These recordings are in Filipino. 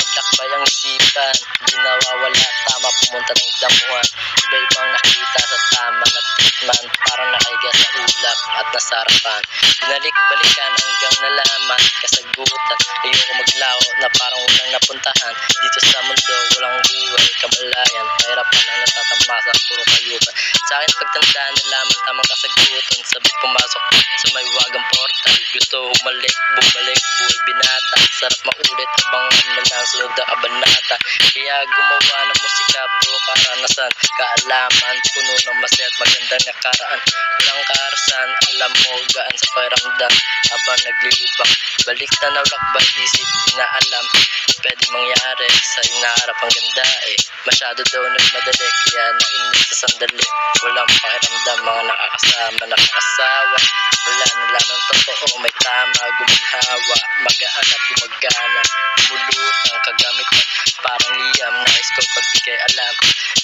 maglakbay ang isipan, di nawawala tama pumunta ng damuhan. Iba-ibang nakita sa tama na tikman, parang nakaiga sa ulap at nasarapan. Binalik-balikan hanggang nalaman, kasagutan. Ayoko maglaho na parang walang napuntahan. Dito sa mundo walang buhay, kamalayan, mahirapan ang natatamasa, puro kayupan. Sa akin pagtandaan nalaman tamang kasagutan, sabit pumasok sa may wagang portal. Gusto humalik, bumalik, buhay binata. Sarap maulit, abangan na lang sunod na kabanata. Kaya gumawa ng musika, puro karanasan, kaalaman, puno ng masaya at magandang nakaraan. Walang karasan, alam mo gaan sa pakiramdam habang naglilibang. Balik tanaw lakbay isip, inaalam pwede mangyari sa inaharap ang ganda Masyado daw nagmadali, kaya nainis sa sandali. Walang pakiramdam, mga nakakasama, nakakasawa. Wala na lamang totoo, may tama, guminhawa. Magaan at gumagana, mulutang kagamitan. Parang liyam, nais ko pagbigay alam.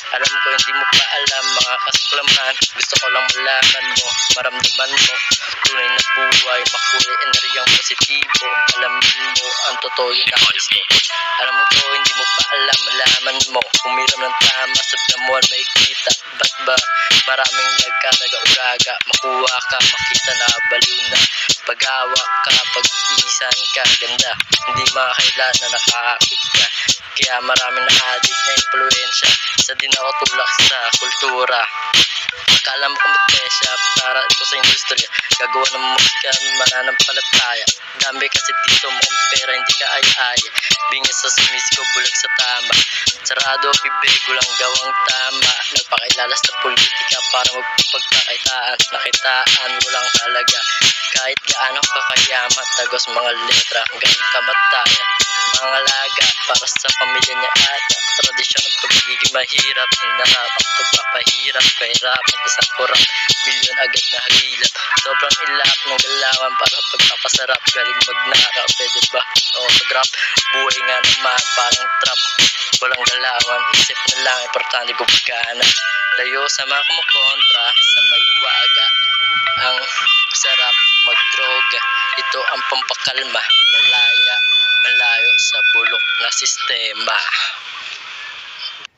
Alam ko hindi mo pa alam mga kasuklaman. Gusto ko lang malaman mo, maramdaman mo. Tunay na buhay, makulay enerhiyang positibo. Alamin mo ang totoo yung nais ko. Alam ko hindi mo pa alam, malaman mo. Humiram ng tama, sa damuhan may kita. Ba't ba maraming nagkanag-uraga? Makuha ka, makita na, baliw na. Paghawak ka, pag-iisan ka, ganda. Hindi makakailan na nakakakit ka. Kaya maraming na-addict na impluensya. Isa din ako tulak sa kultura. Akala mo kumpetensya, para ito sa industriya. Gagawa ng musika, mananampalataya. Dami kasi dito mo pera, hindi ka ay-aya. Bingis sa sumisiko, bulag sa tama. Sarado, bibig, walang gawang tama. Nagpakilala sa politika para magpagkakitaan. Nakitaan, walang halaga. Kahit gaano kakayaman, tagos mga letra hanggang kamatayan. Mga alaga para sa pamilya niya ata. Tradisyon ng pagiging mahirap, hinarap ang pagpapahirap. Kahirapan isang kurang, milyon agad na hagilat. Sobrang ilap ng galawan para pagpapasarap. Galing magnakaw, pwede ba? Autograph, buhay nga naman parang trap. Walang galawan, isip na lang, importante gumagana. Layo sa mga kumukontra, sa may waga. Ang sarap magdroga, ito ang pampakalma. Malaya, malayo sa bulok na sistema.